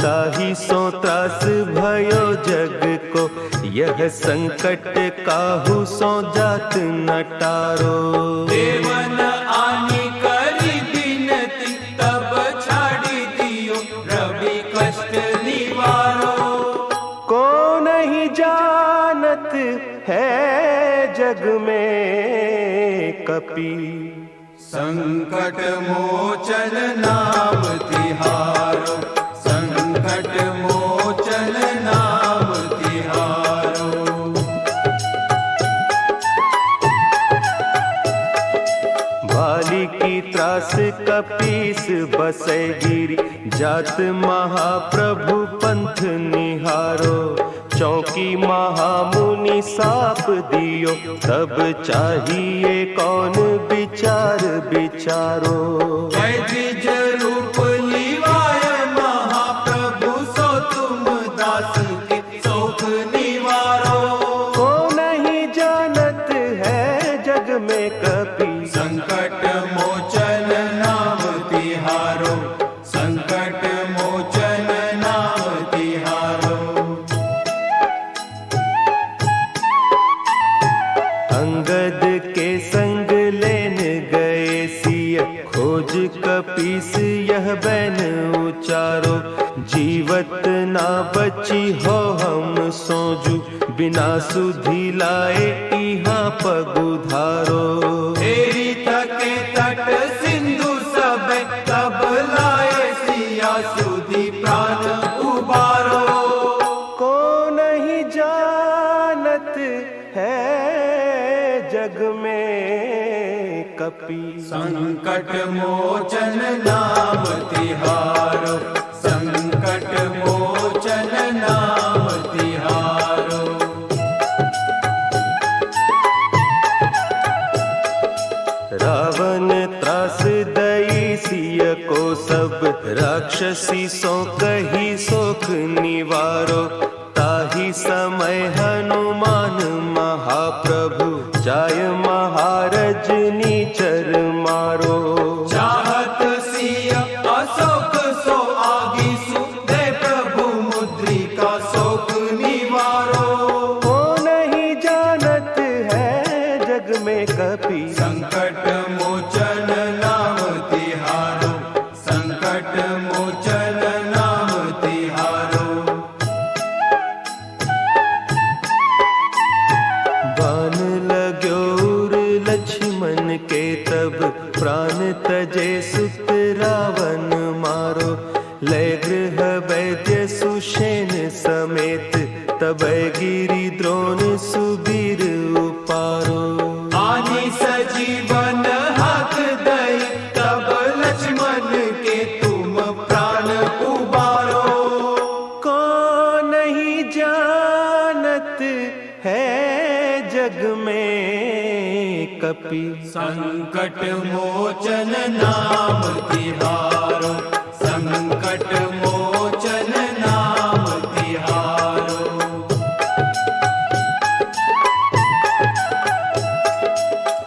ताहि सो त्रास भयो जग को, यह संकट काहू सो जात न टारो। देवन आनी करी बिनती, तब छाड़ी दियो रवि कष्ट निवारो। को नहीं जानत है जग में कपि, संकट मोचन नाम तिहारो, संकट मोचन नाम तिहारो। बाली की त्रास कपीस बसै गिरी, जात महाप्रभु पंथ निहारो। चौकी महामुनि साप दियो, तब चाहिए कौन विचार विचारो। जय द्विज रूप लिवाय महाप्रभु, सो तुम दास के शोक निवारो। को नहीं जानत है जग में कपि, संकट मोचन नाम तिहारो, संकट मोचन नाम तिहारो। अंगद के संग लेन गए सिय, खोज कपीस यह बैन उचारो। जीवत ना बची हो हम सोजू, बिना सुधि लाए इहाँ पगुधारो। तेरी थके तट सिंधु सब, तब लाए सिया सुधि प्राण उबारो। को नहीं जानत है जग में कपि, संकट मोचन नाम तिहारो, संकट मोचन नाम तिहारो। रावण त्रास दई सिय को सब, राक्षसी सो कही सोख निवारो। ताहि समय हनुमान महाप्रभु, जाय महारज नीचर मारो। चाहत सिय अशोक सो आगीसु, दे प्रभु मुद्रिका शोक निवारो। को नहीं जानत है जग में कपि, संकट मोचन नाम तिहारो, संकट मोचन नाम तिहारो। बान लाग्यो उर लक्ष्मण के, तब प्राण तजे सुत रावण मारो। लय गृह वैद्य सुषेण समेत, तब गिरि द्रोण सुबीर उपारो। आनी सजीवन हाथ दई, तब लक्ष्मण के तुम प्राण उबारो। को नहीं जानत है जग में कपि, संकट मोचन नाम तिहारो, संकट मोचन नाम तिहारो।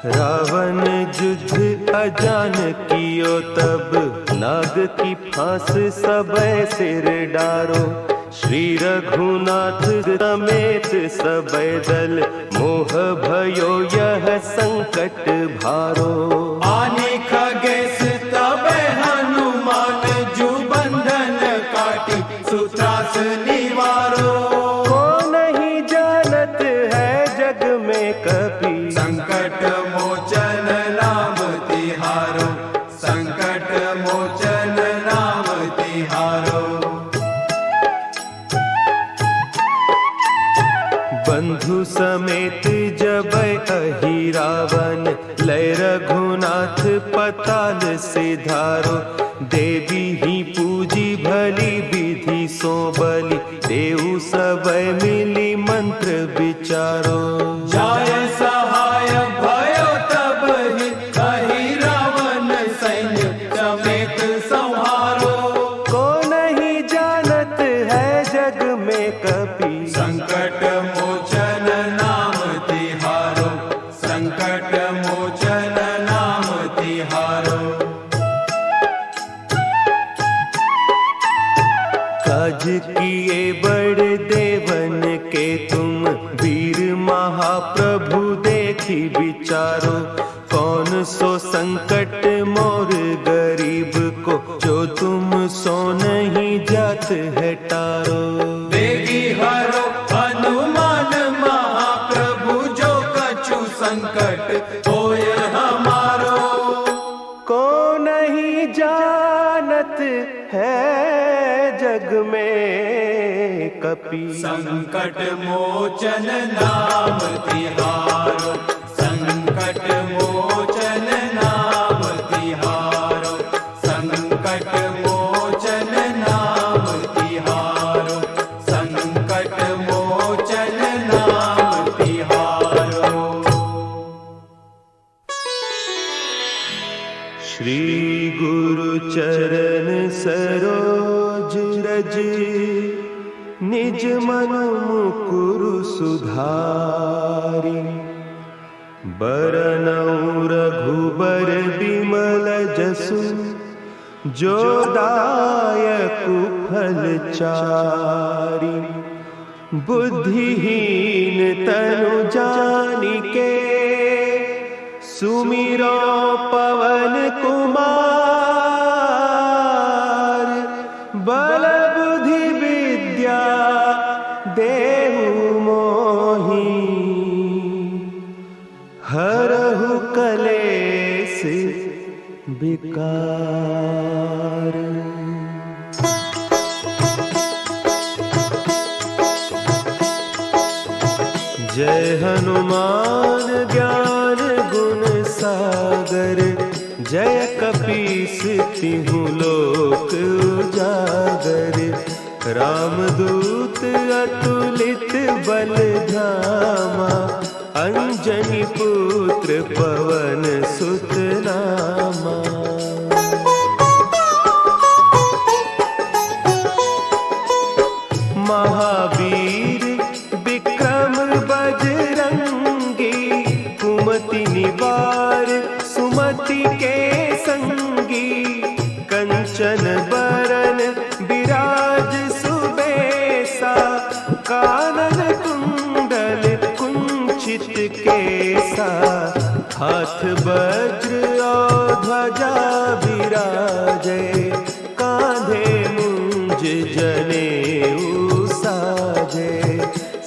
रावण युद्ध अजान कियो, तब नाग की फांस सबे सिर डारो। श्री रघुनाथ समेत सबे दल, मोह भयो यह संकट भारो। आने खगेश तबे हनुमान, जु बंधन काटी सुत्रास निवारो। को नहीं जानत है जग में कपि, संकट मोचन नाम तिहारो, संकट मोचन नाम तिहारो। बंधु समेत जब अहि रावण, लय रघुनाथ पताल सिधारो। देवी ही पूजी भली विधि सो बलि, देहु सब मिली मंत्र विचारो। जाय सहाय भयो तब ही, कही रावण सैन्य समेत संहारो। को नहीं जानत है जग में कपि, संकट मोचन नाम तिहारो, संकट मोचन नाम तिहारो। आज किए बड़े देवन के तुम वीर महाप्रभु देखी विचारो, कौन सो संकट मोर गरीब को, जो तुम सो नहीं जात है टारो। देगी हरो हनुमान महाप्रभु, जो कछु संकट होय हमारो। को नहीं जानत है जग में कपि, संकट मोचन नाम तिहारो, संकट मोचन नाम तिहारो, संकट मोचन नाम तिहारो, संकट मोचन नाम तिहारो। श्री गुरु चरण सरोज रज, निज मन मुकुरु सुधारि। बरनउँ रघुबर बिमल जसु, जो दायकु फल चारि। बुद्धिहीन तनु जानिके, सुमिरो पवन कुमार। बल बुद्धि विद्या देहु मोहि, हरहु कलेस विकार। जय हनुमान ज्ञान गुण सागर, जय कपीस तिहु लोक उजागर। रामदूत अतुलित बल धामा, अंजनी पुत्र पवन सुत नामा। महावीर विक्रम बजरंगी, कुमति निवार सुमति के संगी। कंचन बरन विराज सुबेसा, कानन कुंडल कुंचित केसा। हाथ वज्र और ध्वजा विराजे, कांधे मुंज जनेऊ साजे।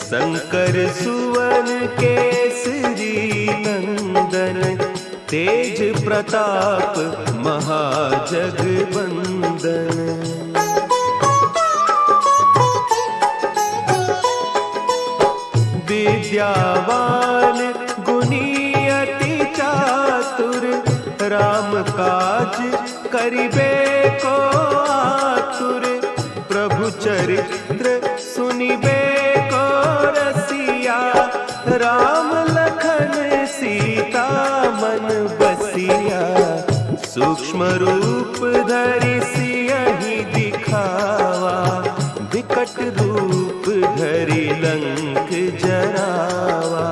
शंकर सुवन केसरी नंदन, तेज प्रताप महाजगवंदन। विद्यावान गुणी अति चातुर, राम काज करिबे को आतुर। प्रभु चरित्र सुनिबे को रसिया, राम लखन सीता मन बसिया। सूक्ष्म रूप धरि सियहि दिखावा, विकट रूप धरि लंक जरावा।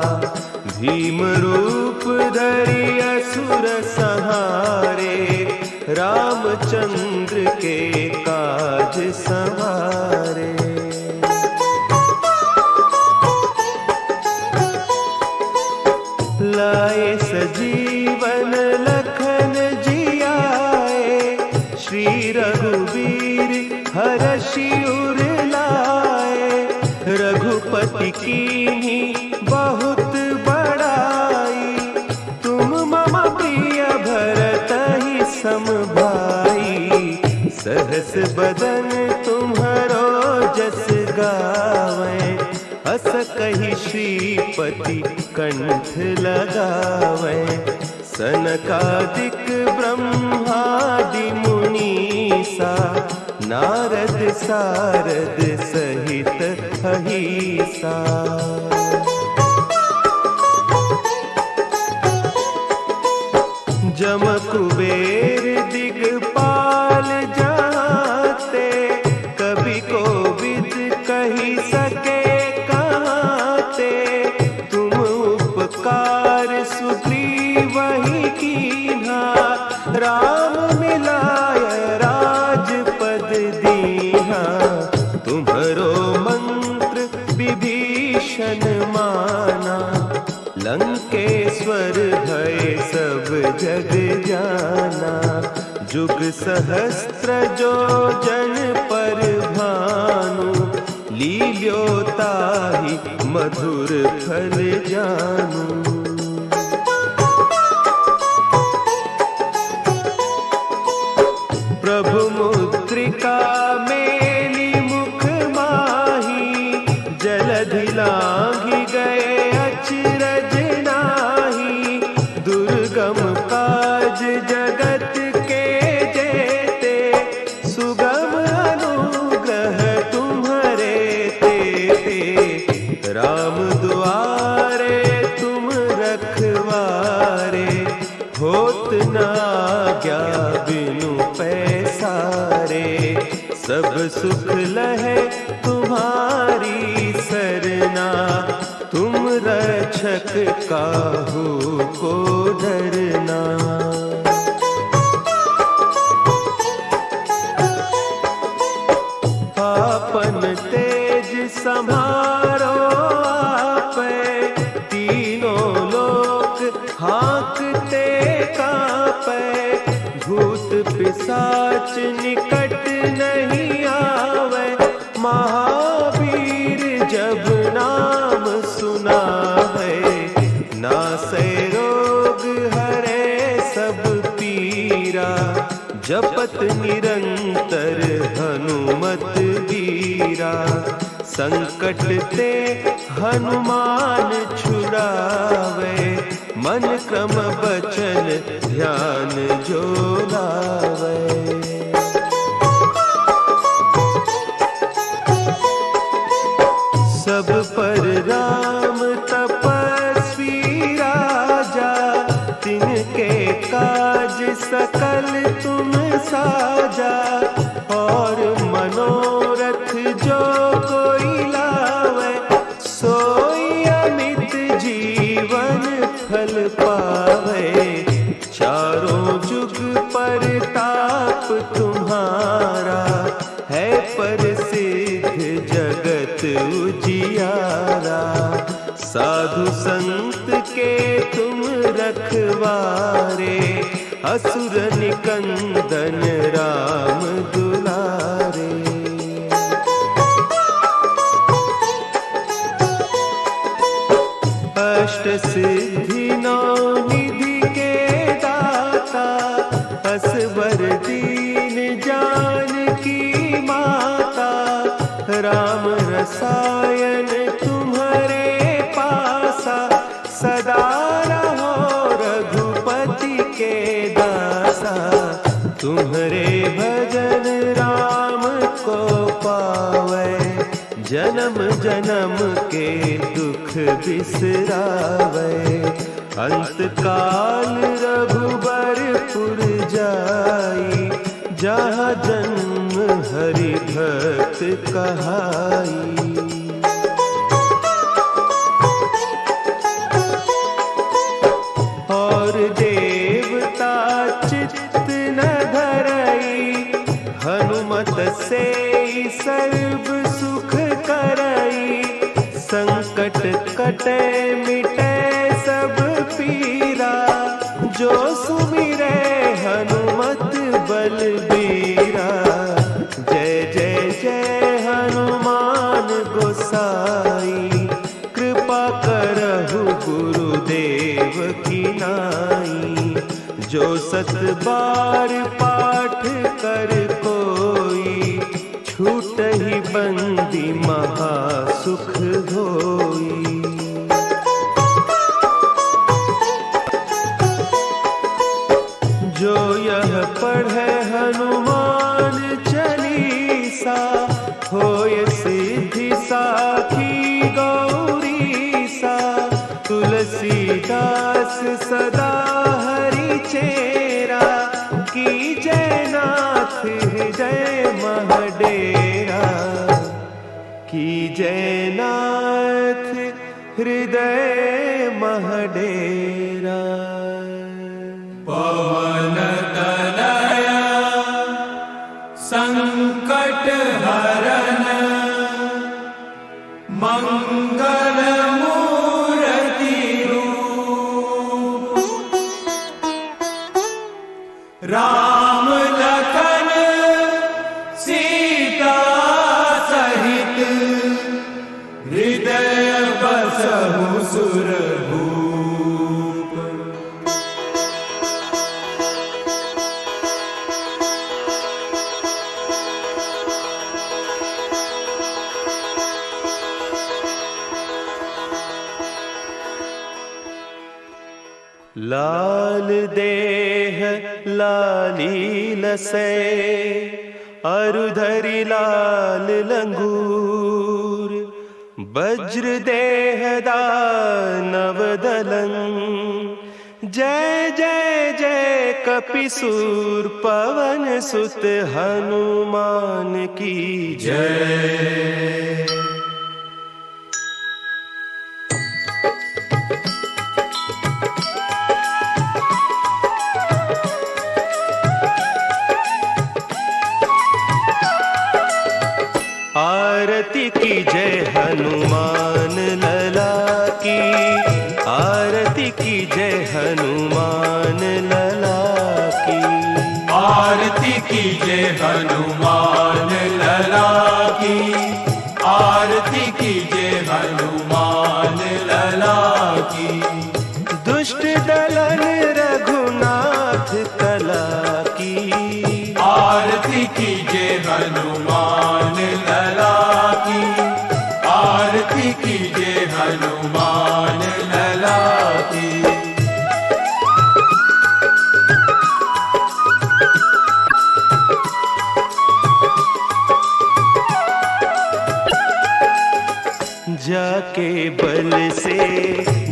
भीम रूप धरि असुर संहारे, रामचंद्र के काज सवारे। लाए सजीवन लखन जियाए, श्री रघुवीर हरषि उर लाए। रघुपति कीन्ही बहुत बड़ाई, तुम मम प्रिय भरतहि सम भाई। सहस बदन तुम्हरो जस गावें, अस कहि श्रीपति कंठ लगावें। सनकादिक ब्रह्मादि मुनीसा, नारद सारद सहित अहिसा। जम कुबेर दिगपाल जाते, कवि कोविद कही सके कहते। तुम उपकार सुग्रीवहि कीन्हा, राम मिलाय राजपद दीन्हा। तुम्हरो मंत्र विभीषण माना, लंकेश्वर भय सब जग जाना। जुग सहस्त्र जो जन पर भानु, लील्योताहि मधुर फल जानू। प्रभु मुद्रिका मेली मुख माही, जलधि लांघि गए अचरज नाही। दुर्गम काज जगत के जेते, सुगम अनुग्रह तुम्हरे तेते। राम दुआरे तुम रखवारे, होत न आज्ञा बिनु पैसारे। सब सुख लहे तुम्हारी सरना, तुम रक्षक काहू को डरना। आपन तेज संभारो आपे, तीनों लोक हाँकते कांपे। भूत पिशाच निकट नहीं आवे, महावीर जब नाम सुनावे। नासै रोग हरे सब पीरा, जपत निरंतर हनुमत वीरा। संकट ते हनुमान छुड़ावे, मन क्रम बचन ध्यान जो लावे। सब पर राम तपस्वी राजा, तिनके काज सकल तुम साजा। और मनोरथ जो कोई लावे, सोई अमित जीवन फल पावे। चारों जुग परताप तुम्हारा, है प्रसिद्ध जगत उजियारा। साधु संत के तुम रखवारे, असुर निकंदन राम दुलारे। अष्ट सिद्धि नौ निधि के दाता, असवर दीन जानकी माता। राम रसायन तुम्हारे पासा, सदा रहो रघुपति के दासा। तुम्हारे भजन राम को पावे, जन्म जन्म के दुख बिसरावे। अंत काल रघुबरपुर जाई, जहाँ जन्म हरि भक्त कहाई। और देवता चित्त न धरई, हनुमत से सर्व सुख करई। संकट कटे मिटे सब पीरा, जो सुमिरे हनुमत बलबीरा। जय जय जय हनुमान गोसाई, कृपा करहु गुरुदेव की नाई। जो सत बार पाठ कर कोई, छूट ही बंदी महासुख होई। जो यह पढ़े हनुमान चालीसा, होय सिद्धि साखी गौरीसा। तुलसीदास सदा हरि चेरा, की जयनाथ हृदय महडेरा। की जयनाथ हृदय महडेरा। पवन तनया संकट हरन, लाल देह लाली लसै, अरुधरि लाल लंगूर, वज्र देह दानव दलं, जय जय जय कपिसूर पवन सुत हनुमान की जय। आरती की जय हनुमान लला की, आरती की जय हनुमान लला की, आरती की जय हनुमान लला की, आरती की जय हनुमान लला की। दुष्ट दलन रघुनाथ कला की, आरती की जय हनुमान लला की, आरती की जय हनुमान लला की। जाके बल से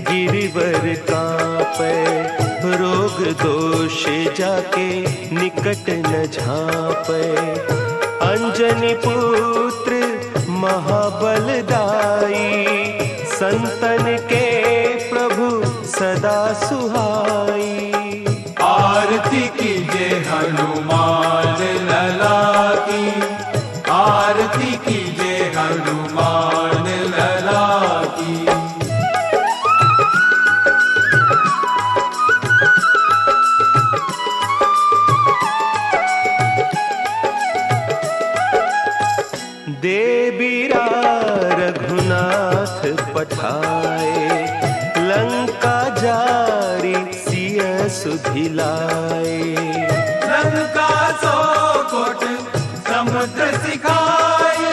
गिरिवर कांपे, रोग दोष जाके निकट न झांपे, अंजनी पुत्र महाबलदाई, संतन के प्रभु सदा सुहाई। आरती की जय हनुमान लला की, आरती की जय हनुमान लला की। देबीरा रघुनाथ पठाए, लंका जारी सिय सुधिलाए। लंका सो कोट समुद्र सिखाए,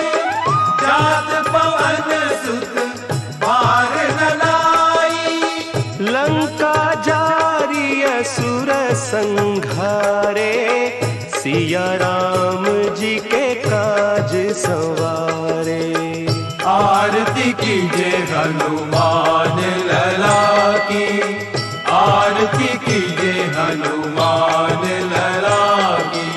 जात पवन सुत बार न लाई। लंका जारी असुर संघारे, सिया राम जी के काज संवारे। आरती की जय हनुमान लला की, आरती की जय हनुमान लला की।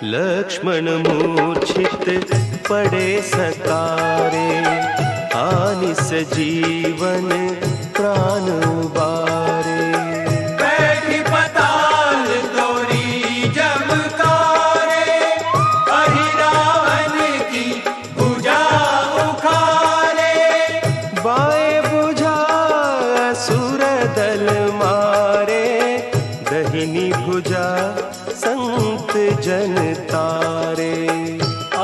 लक्ष्मण मूर्छित पड़े सतारे, आनिस जीवन प्राण उबारे। बैठी पताल तोरी जमकारे, अहि रावण की भुजा उखारे। बाएं बुझा असुर दल मारे, दहिनी भुजा संत जन तारे।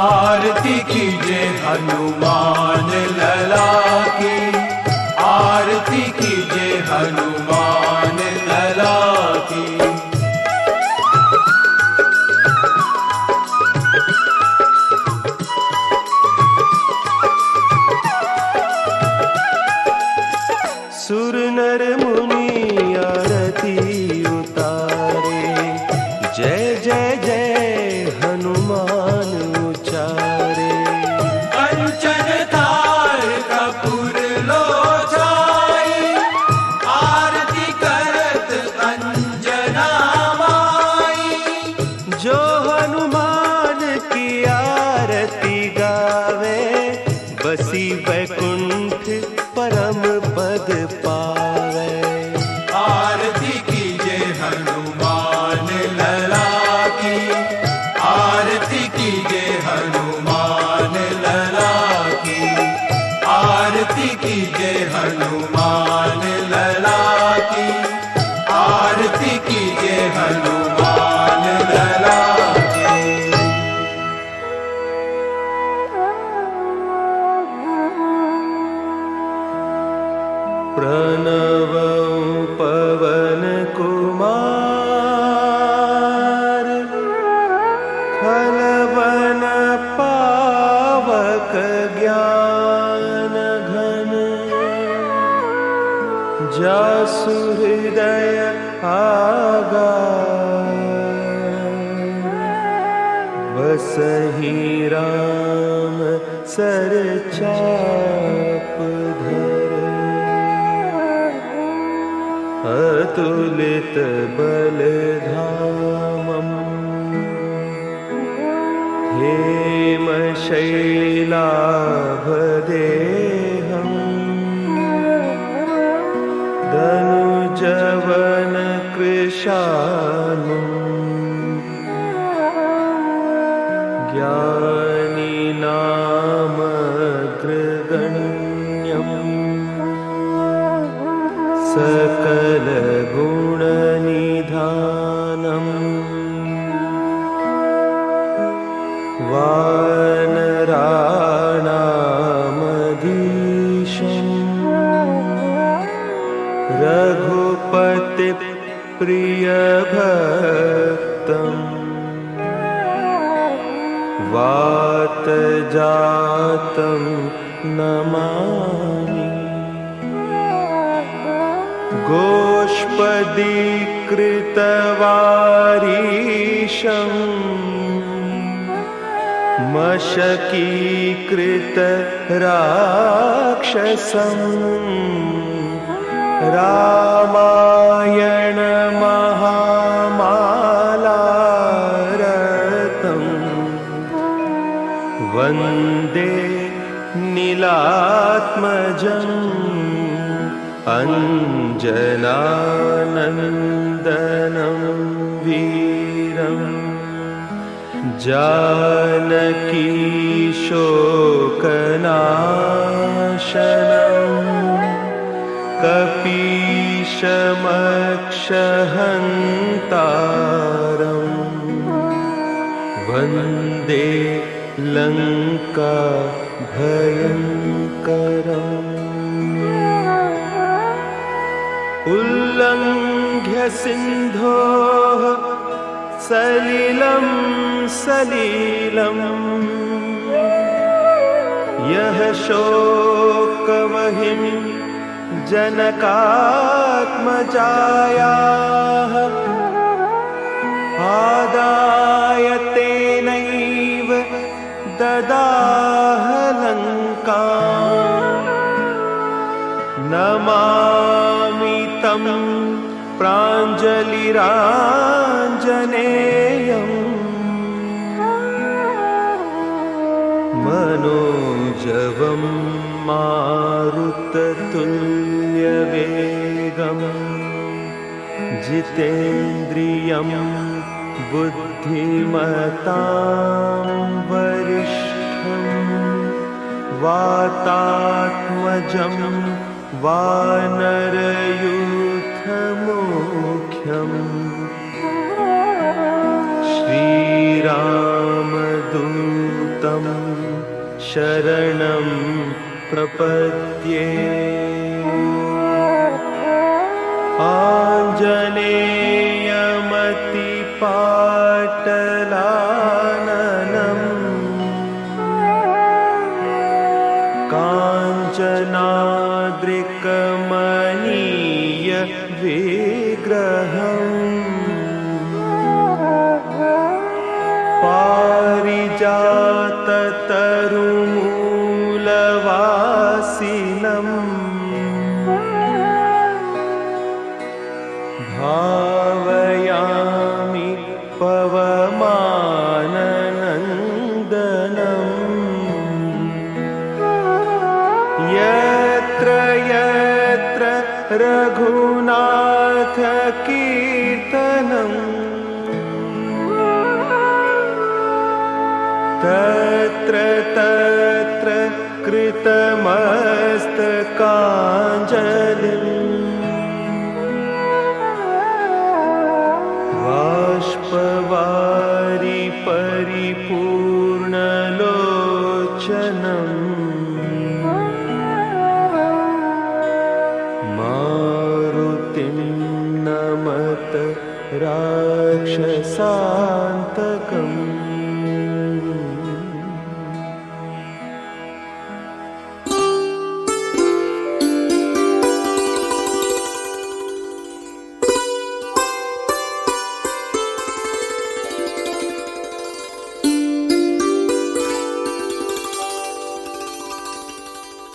आरती की जय हनुमान लला की, आरती की जय हनुमान लला की। सुर नर मुनि आरती उतारे, जय जय जय हनुमान उचारे। कंचन थार कपूर लोचाई, आरती करत अंजना माई। जो हनुमान की आरती गावे, बसी वैकुंठ परम पद पावे। आरती की जय हनुमान लला की, आरती की जय हनुमान लला की, आरती की जय हनुमान लला की, आरती की जय हनुमान लला की। प्रणव पवन कुमार, जासु हृदय आगार, बसहि राम सर चाप धर। अतुलित बल धामम् हेम शैलाभदेहम्, धनुजवन कृशानुम्, ज्ञानी नामग्रगण्यम्, सकल गुणनिधानम्, वानराणामधीशम्, रघुपति प्रिय भक्तम्, वात जातं नमामि। गोष्पदीकृतवारीशम्, मशकीकृत राक्षसम्, रामायण महामालारतम्, वन्दे नीलात्मजम्, अञ्जनानन्दनं वीरम्, जानकी शोकनाशनम्, कपीशमक्षहन्तारम्, वन्दे लङ्का भयङ्करम्। उल्लङ्घ्य सिन्धोः सलिलं सलीलम्, यः शोकवहिं जनकात्मजायाः, आदाय तेनैव ददाह लङ्काम्, नमामि तं प्राञ्जलिराञ्जनेयम्, मनोजवं मारुततुल्यवेगम्, जितेन्द्रियं बुद्धिमतां वरिष्ठम्, वातात्मजं वानरयूथमुख्यम्, श्रीरामदूतं शरणं प्रपद्ये। आञ्जनेयमतिपाटलाननम्, काञ्चनाद्रिकमनीय विग्रहम्, पारिजाततरुमूलवासिनम्, भावयामि पवमाननन्दनम्, यत्र यत्र रघुनाथ कीर्तनम्, तत्र तत्र कृतमस्तकाञ्जलिम्, बाष्पवारि परिपूर्णलोचनम्, मारुतिं नमत राक्षसान्तकम्।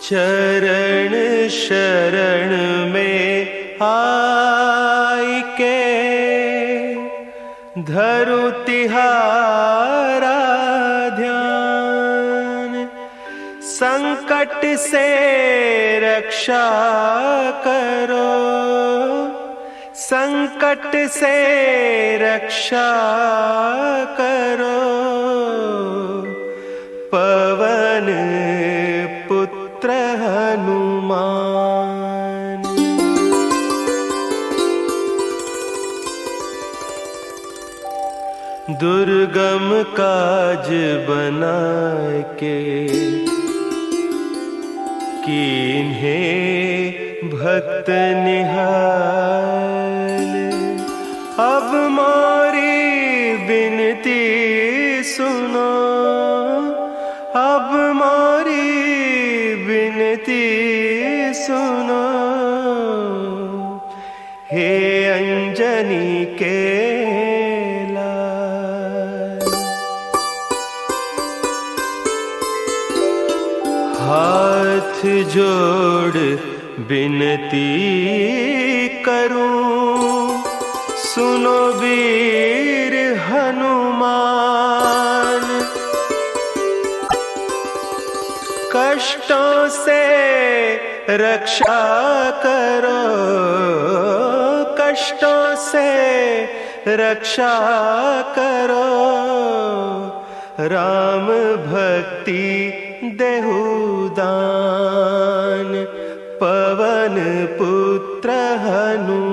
चरण शरण में आई के धरु तिहारा ध्यान। संकट से रक्षा करो, संकट से रक्षा करो, पवन पुत्र हनुमान। दुर्गम काज बना के कीन्हे भक्त निहाल। अब मोरी बिनती सुनो, अब मोरी बिनती सुनो, हे अंजनी के लाल। हाथ जोड़ बिनती करूं, सुनो वीर हनुमान। कष्टों से रक्षा करो, कष्टों से रक्षा करो, राम भक्ति देहु दान, पवन पुत्र हनुमान।